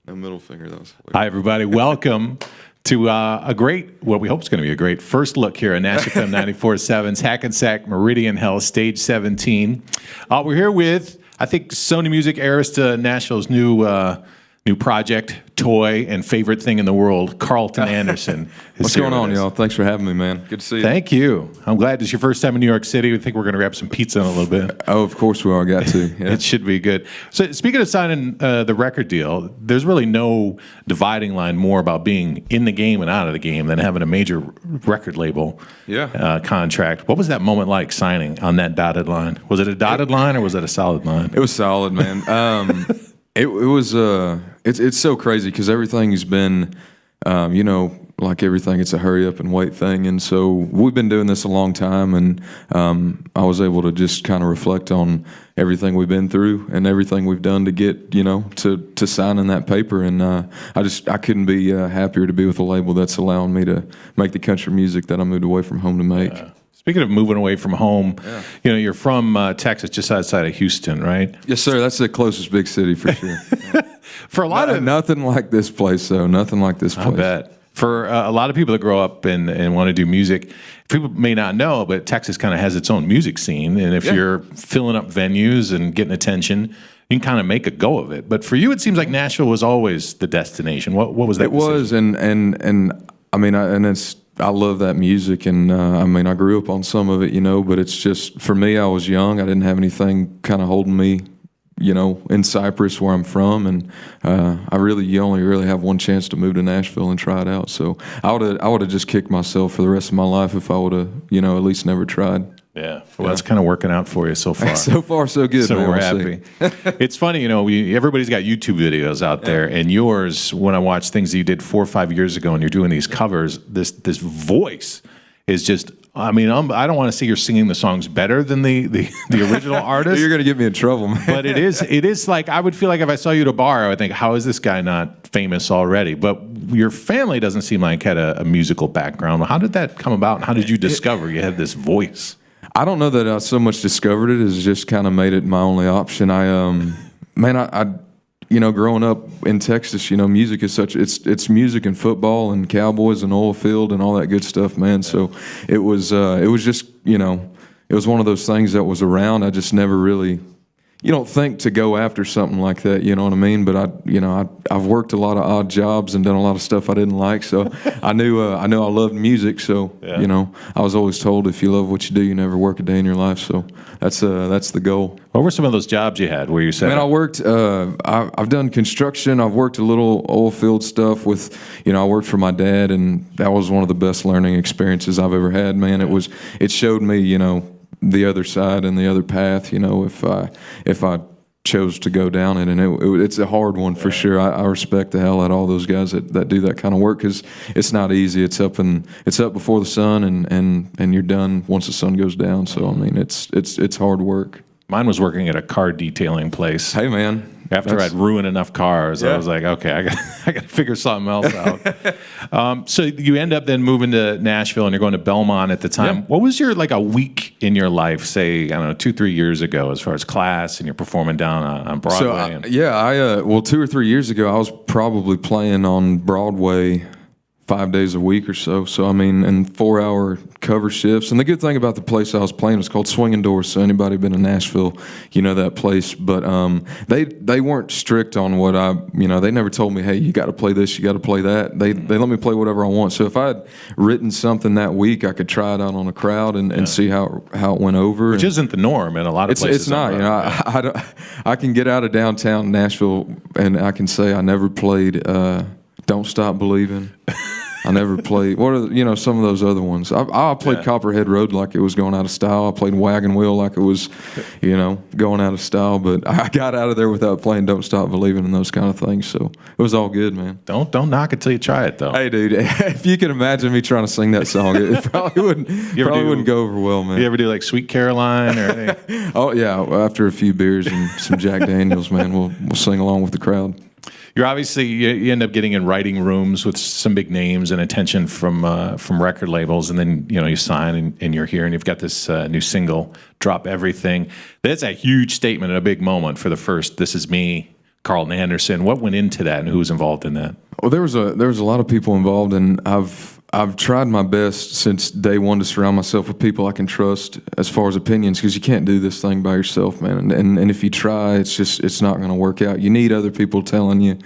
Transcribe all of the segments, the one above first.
No middle finger. That was weird. Hi, everybody. Welcome to what we hope is going to be a great first look here at Nash FM 94.7's Hackensack Meridian Hell, Stage 17. We're here with, I think, Sony Music heiress to Nashville's new project, toy, and favorite thing in the world, Carlton Anderson. What's going on, y'all? Thanks for having me, man. Good to see you. Thank you. I'm glad it's your first time in New York City. We think we're going to grab some pizza in a little bit. Oh, of course we are. Got to. Yeah. It should be good. So speaking of signing the record deal, there's really no dividing line more about being in the game and out of the game than having a major record label contract. What was that moment like signing on that dotted line? Was it a dotted line or was it a solid line? It was solid, man. It was it's so crazy because everything's been like everything, it's a hurry up and wait thing, and so we've been doing this a long time, and I was able to just kind of reflect on everything we've been through and everything we've done to get to signing that paper, and I couldn't be happier to be with a label that's allowing me to make the country music that I moved away from home to make. Speaking of moving away from home, you're from Texas, just outside of Houston, right? Yes, sir. That's the closest big city for sure. For a lot of nothing like this place, though. Nothing like this place. I bet. For a lot of people that grow up and want to do music, people may not know, but Texas kind of has its own music scene. And if you're filling up venues and getting attention, you can kind of make a go of it. But for you, it seems like Nashville was always the destination. What was that? It was, and I mean, I love that music, and I grew up on some of it, but it's just, for me, I was young. I didn't have anything kind of holding me, in Cypress where I'm from, and you only really have one chance to move to Nashville and try it out. So I would have just kicked myself for the rest of my life if I would have, at least never tried. Yeah, well, that's kind of working out for you so far. So far, so good. So man. we're happy. It's funny, everybody's got YouTube videos out there, and yours, when I watch things that you did 4 or 5 years ago, and you're doing these covers, this voice is just. I don't want to say you're singing the songs better than the original artist. You're going to get me in trouble, man. But it is like, I would feel like if I saw you at a bar, I would think, how is this guy not famous already? But your family doesn't seem like had a musical background. How did that come about, and how did you discover you had this voice? I don't know that I so much discovered it as just kind of made it my only option. Growing up in Texas, music is it's music and football and cowboys and oil field and all that good stuff, man. So it was just, it was one of those things that was around. I just never really, you don't think to go after something like that, you know what I mean? But I've worked a lot of odd jobs and done a lot of stuff I didn't like. So I knew I loved music. So, I was always told if you love what you do, you never work a day in your life. So that's the goal. What were some of those jobs you had where you said? Man, I worked, I've done construction. I've worked a little oil field stuff with, I worked for my dad, and that was one of the best learning experiences I've ever had, man. It showed me, the other side and the other path, if I chose to go down it, and it's a hard one for sure. I respect the hell out of all those guys that do that kind of work, because it's not easy. It's up before the sun, and you're done once the sun goes down. So it's hard work. Mine was working at a car detailing place. Hey, man. After I'd ruined enough cars, I was like, okay, I got to figure something else out. So you end up then moving to Nashville, and you're going to Belmont at the time. Yeah. What was your, a week in your life, say, I don't know, 2-3 years ago, as far as class, and you're performing down on Broadway? So, 2 or 3 years ago, I was probably playing on Broadway 5 days a week or so. So, and 4-hour cover shifts. And the good thing about the place I was playing was called Swinging Doors. So anybody been in Nashville, that place. But they weren't strict on what they never told me, hey, you got to play this, you got to play that. They let me play whatever I want. So if I had written something that week, I could try it out on a crowd and see how it went over. Which isn't the norm in a lot of places. It's not. I can get out of downtown Nashville, and I can say I never played Don't Stop Believing. I never played, what are, some of those other ones. I played Copperhead Road like it was going out of style. I played Wagon Wheel like it was, going out of style. But I got out of there without playing Don't Stop Believing and those kind of things. So it was all good, man. Don't knock it till you try it, though. Hey, dude, if you can imagine me trying to sing that song, it probably wouldn't go over well, man. You ever do like Sweet Caroline or anything? Oh, yeah. After a few beers and some Jack Daniels, man, we'll sing along with the crowd. You're obviously, you end up getting in writing rooms with some big names and attention from record labels, and then you sign and you're here, and you've got this new single, Drop Everything. That's a huge statement and a big moment for the first This Is Me Carlton Anderson. What went into that, and who was involved in that? Well, there was a lot of people involved, and I've tried my best since day one to surround myself with people I can trust as far as opinions, because you can't do this thing by yourself, man. And if you try, it's not going to work out. You need other people telling you,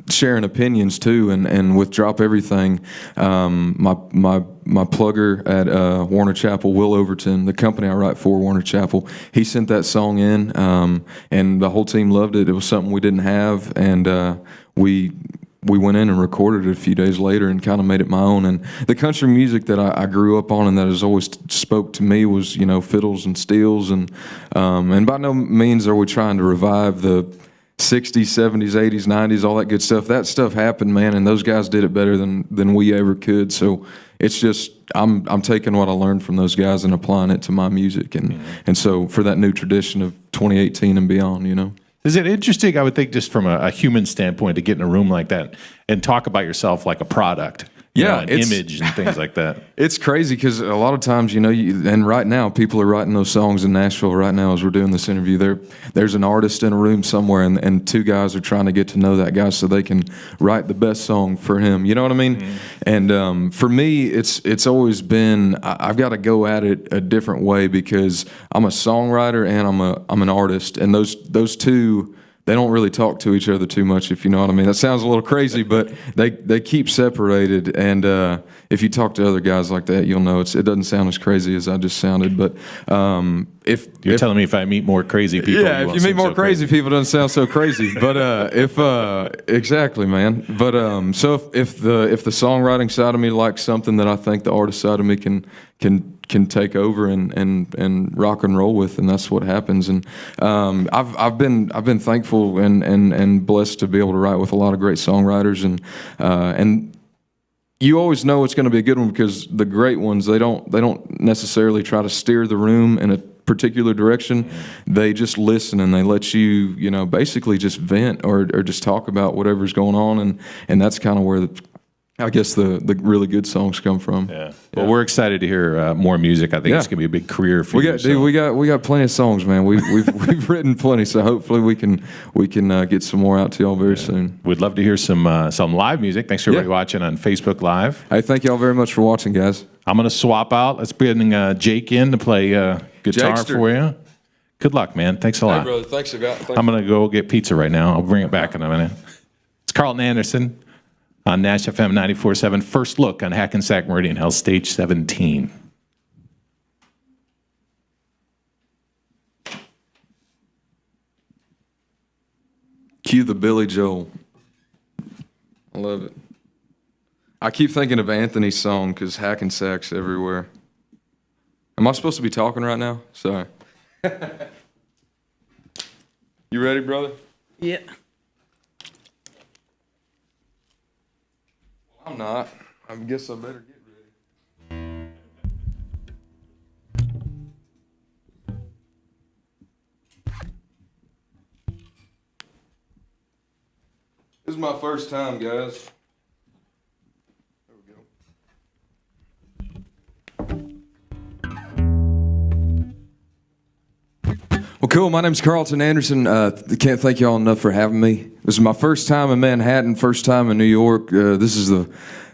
sharing opinions too. And with Drop Everything, my plugger at Warner Chappell, Will Overton, the company I write for, Warner Chappell, he sent that song in, and the whole team loved it. It was something we didn't have, and we went in and recorded it a few days later and kind of made it my own. And the country music that I grew up on and that has always spoke to me was, fiddles and steels. And by no means are we trying to revive the 60s, 70s, 80s, 90s, all that good stuff. That stuff happened, man, and those guys did it better than we ever could. So it's just, I'm taking what I learned from those guys and applying it to my music. And so for that new tradition of 2018 and beyond, Is it interesting, I would think, just from a human standpoint, to get in a room like that and talk about yourself like a product? An image and things like that. It's crazy because a lot of times, and right now, people are writing those songs in Nashville right now as we're doing this interview. There's an artist in a room somewhere, and two guys are trying to get to know that guy so they can write the best song for him. You know what I mean? Mm-hmm. And for me, it's always been, I've got to go at it a different way because I'm a songwriter and I'm an artist, and those two, they don't really talk to each other too much, if you know what I mean. That sounds a little crazy, but they keep separated. And if you talk to other guys like that, you'll know it doesn't sound as crazy as I just sounded. But if you're telling me if I meet more crazy people, if you meet more crazy people, it doesn't sound so crazy. But exactly, man. But so if the songwriting side of me likes something that I think the artist side of me can take over and rock and roll with, and that's what happens. And I've been thankful and blessed to be able to write with a lot of great songwriters, and you always know it's going to be a good one because the great ones, they don't necessarily try to steer the room in a particular direction. They just listen and they let you basically just vent or just talk about whatever's going on, and that's kind of where I guess the really good songs come from. Yeah. Well, we're excited to hear more music. I think it's gonna be a big career for you. Dude, we got plenty of songs, man. We've written plenty, so hopefully we can get some more out to y'all very soon. We'd love to hear some live music. Thanks for everybody watching on Facebook Live. Hey, thank y'all very much for watching, guys. I'm gonna swap out. Let's bring Jake in to play guitar Jakester for you. Good luck, man. Thanks a lot. Hey, brother. Thanks a lot. I'm gonna go get pizza right now. I'll bring it back in a minute. It's Carlton Anderson on Nash FM 94.7. First look on Hackensack Meridian Health, Stage 17. Cue the Billy Joel. I love it. I keep thinking of Anthony's song because Hackensack's everywhere. Am I supposed to be talking right now? Sorry. You ready, brother? Yeah. I'm not. I guess I better get ready. This is my first time, guys. There we go. Well, cool. My name's Carlton Anderson. Can't thank y'all enough for having me. This is my first time in Manhattan, first time in New York. This is the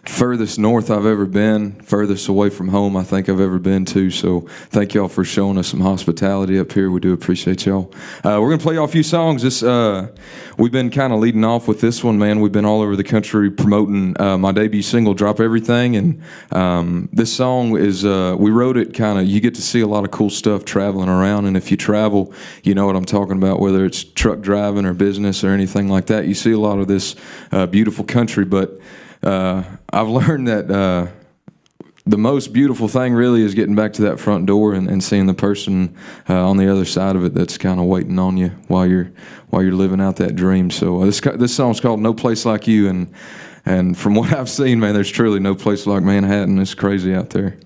furthest north I've ever been, furthest away from home I think I've ever been to. So thank y'all for showing us some hospitality up here. We do appreciate y'all. We're going to play y'all a few songs. We've been kind of leading off with this one, man. We've been all over the country promoting my debut single, Drop Everything. And this song is, we wrote it kind of, you get to see a lot of cool stuff traveling around. And if you travel, you know what I'm talking about, whether it's truck driving or business or anything like that. You see a lot of this beautiful country, but I've learned that the most beautiful thing really is getting back to that front door and seeing the person on the other side of it that's kind of waiting on you while you're living out that dream. So this song's called No Place Like You, and from what I've seen, man, there's truly no place like Manhattan. It's crazy out there.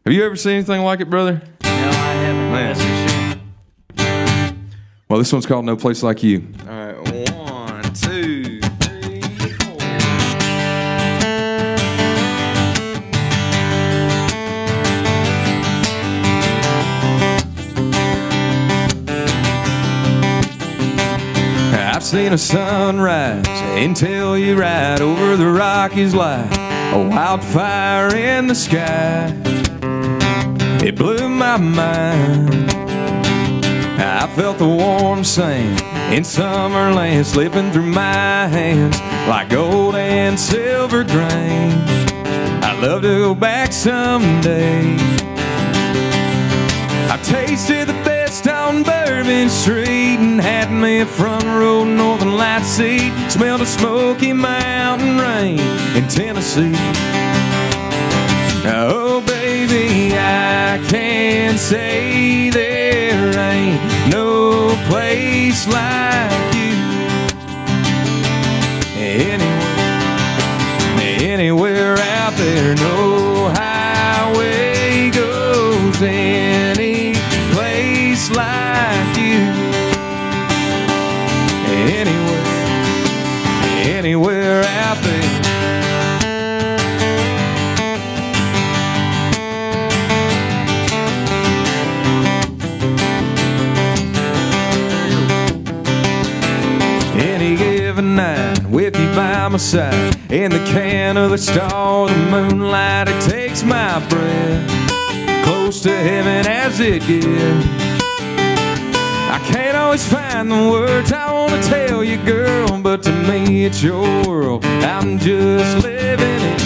Have you ever seen anything like it, brother? No, I haven't. Man. That's for sure. Well, this one's called No Place Like You. All right, 1, 2, 3, 4. I've seen a sunrise until you ride over the Rockies like a wildfire in the sky. It blew my mind. I felt the warm sand in summerland slipping through my hands like gold and silver grain. I'd love to go back someday. I tasted the best on Bourbon Street and had me a front row Northern Light seat. Smelled a smoky mountain rain in Tennessee. Oh baby, I can't say there ain't no place like you. Anywhere out there, no highway goes any place like you. Anywhere out there. Night with you by my side in the can of the star, the moonlight, it takes my breath close to heaven as it gets. I can't always find the words I want to tell you, girl, but to me it's your world. I'm just living it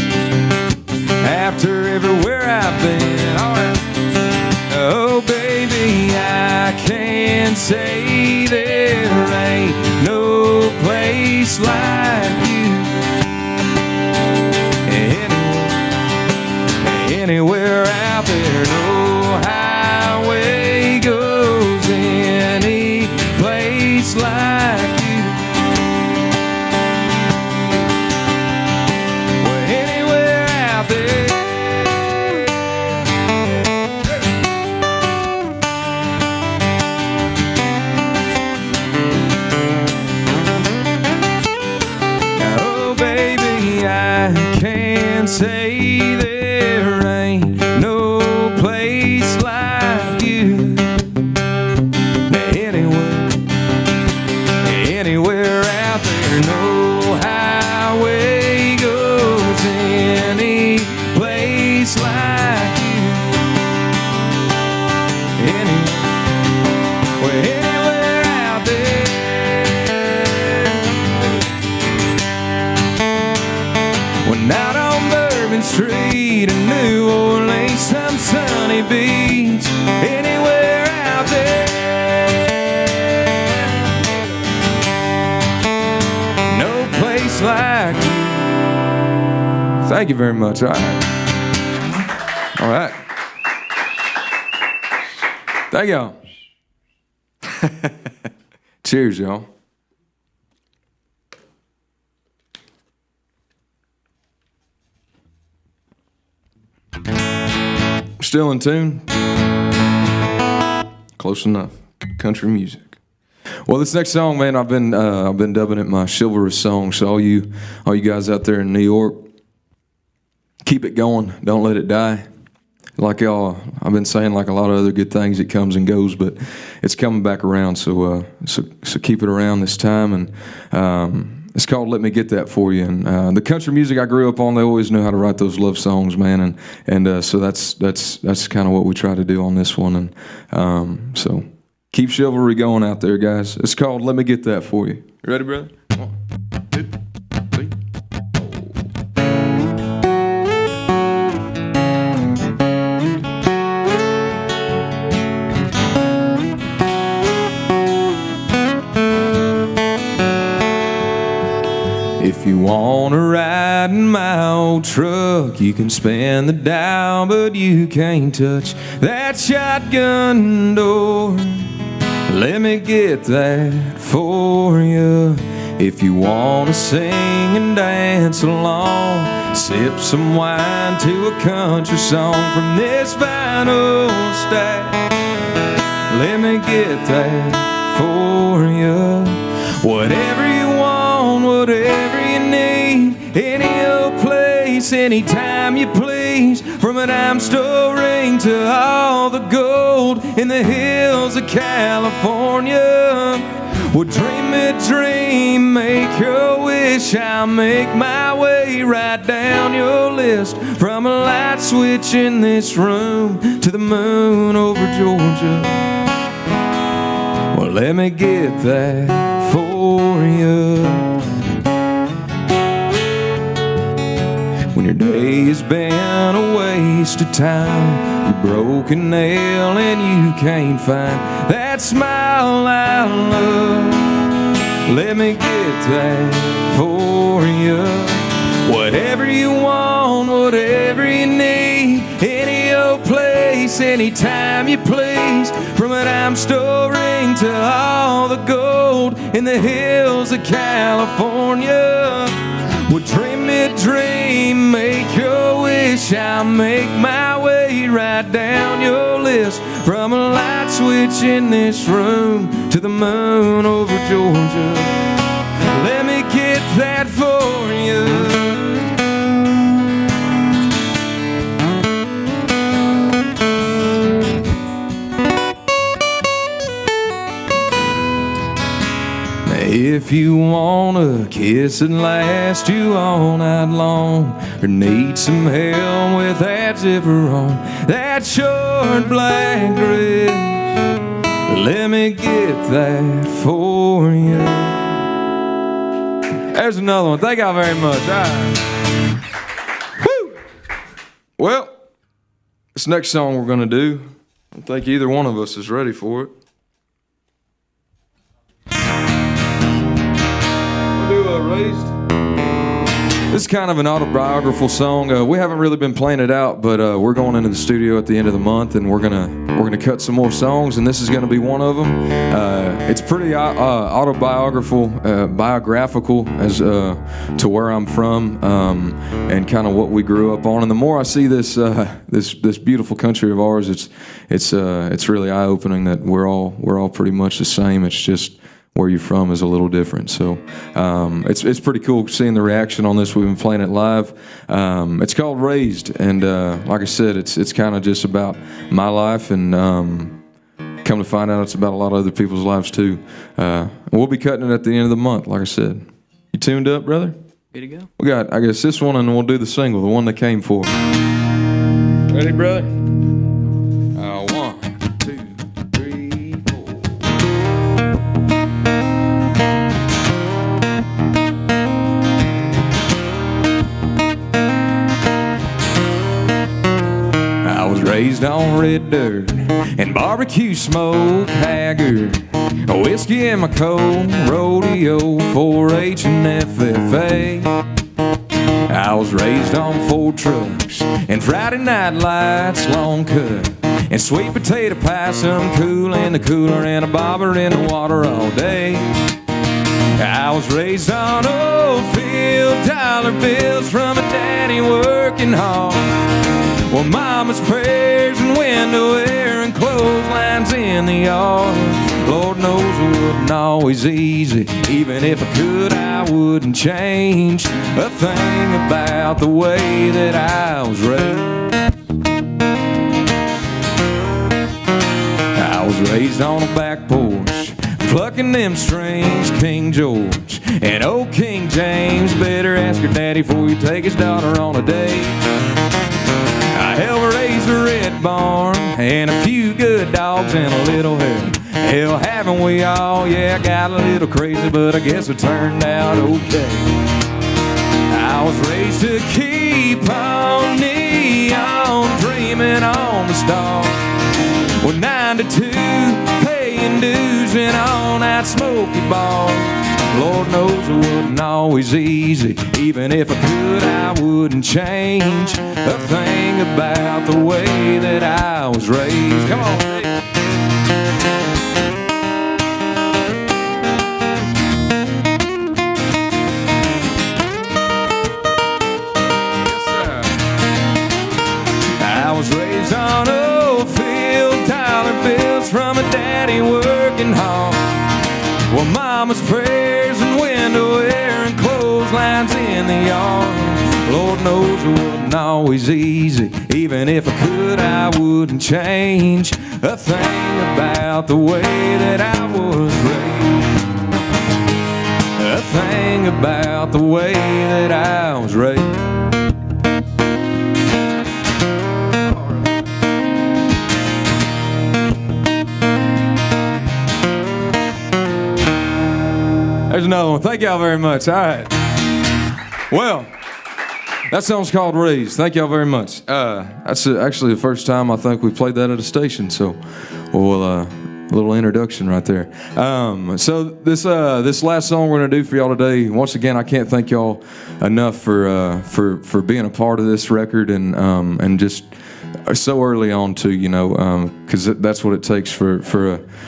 after everywhere I've been. All right. Oh baby, I can't say there ain't no place like you. Anywhere out there, no highway goes any place like you. Well, anywhere out there. Can't say there ain't no place like you. Anywhere out there, no highway goes any place like you. Anywhere out there. When out on Bourbon Street in New Orleans, some sunny beach, anywhere out there. No place like you. Thank you very much. All right. All right. Thank y'all. Cheers, y'all. Still in tune? Close enough. Country music. Well, this next song, man, I've been dubbing it my chivalrous song. So all you guys out there in New York, keep it going. Don't let it die. Like y'all, I've been saying, like a lot of other good things, it comes and goes, but it's coming back around. So keep it around this time. And it's called "Let Me Get That For You." And the country music I grew up on, they always knew how to write those love songs, man. And so that's kind of what we try to do on this one. And so keep chivalry going out there, guys. It's called "Let Me Get That For You." You ready, brother? 1, 2, 3. If you wanna ride in my old truck, you can spin the dial, but you can't touch that shotgun door. Let me get that for you. If you wanna sing and dance along, sip some wine to a country song from this vinyl stack. Let me get that for you. Whatever you want, whatever you need, any old place, anytime you please. From a dime store ring to all the gold in the hills of California. Well, dream a dream, make your wish. I'll make my way right down your list. From a light switch in this room to the moon over Georgia. Well, let me get that for you. When your day has been a waste of time, you broke a nail and you can't find that smile I love. Let me get that for you. Whatever you want, whatever you need, any old place, anytime you please. From a dime store ring to all the gold in the hills of California. Well, dream me a dream, make your wish. I'll make my way right down your list. From a light switch in this room to the moon over Georgia. Let me get that for you. If you want a kiss that lasts you all night long, or need some help with that zipper on that short black dress, let me get that for you. There's another one. Thank y'all very much. All right. Woo! Well, this next song we're going to do, I don't think either one of us is ready for it. Raised. This is kind of an autobiographical song. We haven't really been playing it out, but we're going into the studio at the end of the month, and we're gonna cut some more songs, and this is gonna be one of them. It's pretty autobiographical, biographical as to where I'm from and kind of what we grew up on. And the more I see this this beautiful country of ours, it's really eye-opening that we're all pretty much the same. It's just where you're from is a little different. So it's pretty cool seeing the reaction on this. We've been playing it live. It's called Raised, and like I said, it's kind of just about my life, and come to find out it's about a lot of other people's lives too. We'll be cutting it at the end of the month, like I said. You tuned up, brother? Good to go. We got, I guess, this one, and we'll do the single, the one they came for. Ready, brother? 1, 2, 3, 4. Raised on red dirt and barbecue smoke, haggard, whiskey in my cold, rodeo, 4-H and FFA. I was raised on Ford trucks and Friday night lights, long cut, and sweet potato pie, some cool in the cooler, and a bobber in the water all day. I was raised on old field dollar bills from a daddy working hard. Well, mama's prayers and window air and clotheslines in the yard. Lord knows it wasn't always easy. Even if I could, I wouldn't change a thing about the way that I was raised. I was raised on a back porch, plucking them strings, King George and old King James. Better ask your daddy before you take his daughter on a date. I helped raise a red barn and a few good dogs and a little hair. Hell, haven't we all? Yeah, I got a little crazy, but I guess it turned out okay. I was raised to keep on neon, dreaming on the stars. Well, 9 to 2, paying dues in all-night smoky bars. Lord knows it wasn't always easy. Even if I could, I wouldn't change a thing about the way that I was raised. Come on, Dave. Yes, sir. I was raised on old field dollar bills from a daddy working hard. Well, mama's prayers and window air and clotheslines in the yard. Lord knows it wasn't always easy. Even if I could, I wouldn't change a thing about the way that I was raised. everything about the way that I was raised. There's another one. Thank y'all very much. All right. Well, that song's called Raised. Thank y'all very much. That's actually the first time I think we played that at a station. So, well, a little introduction right there. So this last song we're gonna do for y'all today. Once again, I can't thank y'all enough for being a part of this record and just so early on too, you know, because that's what it takes for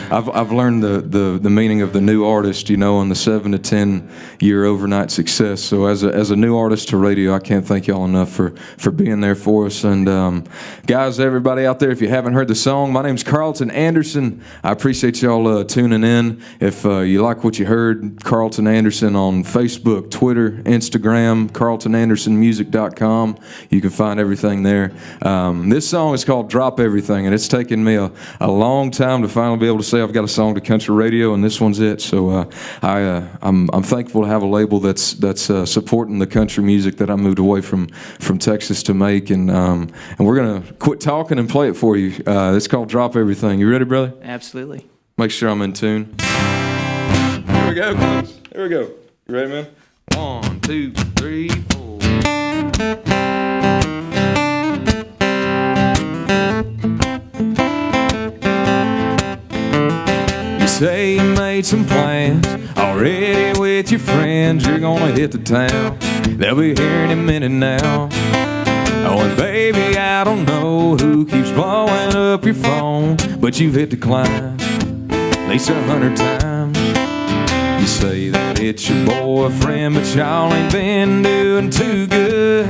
I've learned the meaning of the new artist, you know, and the 7 to 10 year overnight success. So as a new artist to radio, I can't thank y'all enough for being there for us. And guys, everybody out there, if you haven't heard the song, my name's Carlton Anderson. I appreciate y'all tuning in. If you like what you heard, Carlton Anderson on Facebook, Twitter, Instagram, carltonandersonmusic.com. You can find everything there. This song is called Drop Everything, and it's taken me a long time to finally be able to say I've got a song to country radio, and this one's it. So I'm thankful to have a label that's supporting the country music that I moved away from Texas to make, and we're gonna quit talking and play it for you. It's called Drop Everything. You ready, brother? Absolutely. Make sure I'm in tune. Here we go, folks. Here we go. You ready, man? 1, 2, 3, 4. Say you made some plans already with your friends. You're gonna hit the town. They'll be here in a minute now. Oh, and baby, I don't know who keeps blowing up your phone, but you've hit decline at least 100 times. You say that it's your boyfriend, but y'all ain't been doing too good.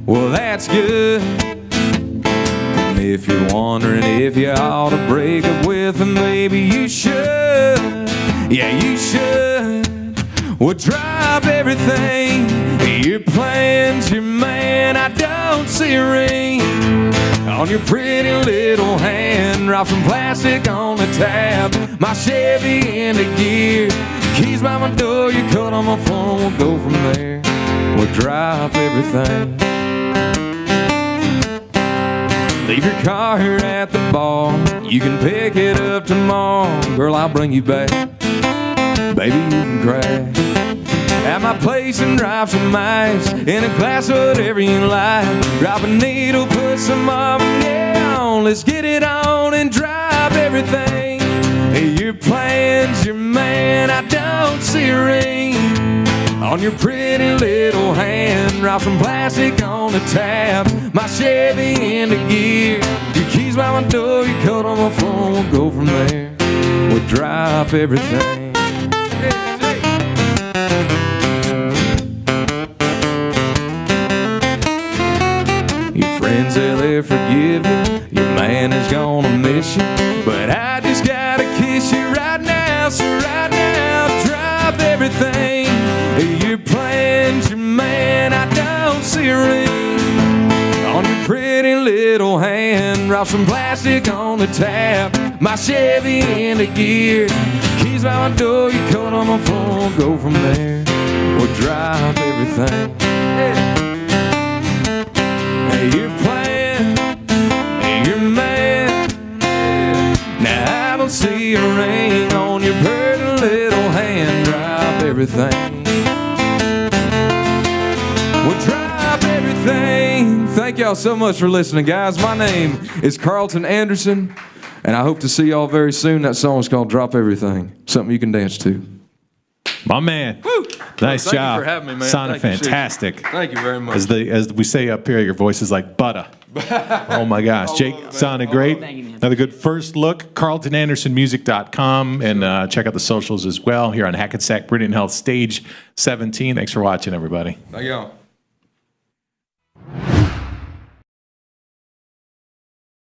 Well, that's good. If you're wondering if you ought to break up with him, maybe you should. Yeah, you should. Well, drop everything. Your plans, your man, I don't see a ring on your pretty little hand. Right from plastic on the tab, my Chevy into gear. Keys by my door, you cut on my phone, we'll go from there. We'll drop everything. Leave your car here at the bar. You can pick it up tomorrow. Girl, I'll bring you back. Baby, you can crash at my place and drop some ice in a glass, whatever you like. Drop a needle, put some Armagnac on. Let's get it on and drop everything. Your plans, your man, I don't see a ring on your pretty little hand. Right from plastic on the tab, my Chevy into gear. Your keys by my door, you cut on my phone, we'll go from there. We'll drop everything. Your friends say they'll forgive you, your man is gonna miss you, but I just gotta kiss you right now. So right now, drop everything. Your plans, your man, I don't see a ring on your pretty little hand. Drop some plastic on the tab, my Chevy into gear. Keys by my door, you cut on my phone, go from there. We'll drop everything. Hey, your plan, hey, your man. Now I don't see a ring on your pretty little hand. Drop everything. We'll drop everything. Thank y'all so much for listening, guys. My name is Carlton Anderson, and I hope to see y'all very soon. That song is called Drop Everything. Something you can dance to. My man. Woo! Nice Thank job. you for having me, man. Sounded Thank you, fantastic. Thank you very much. As we say up here, your voice is like butter. Oh my gosh. Jake, sounded great. Thank you, man. Another good first look. CarltonAndersonMusic.com, and check out the socials as well here on Hackensack Meridian Health Stage 17. Thanks for watching, everybody. Thank y'all.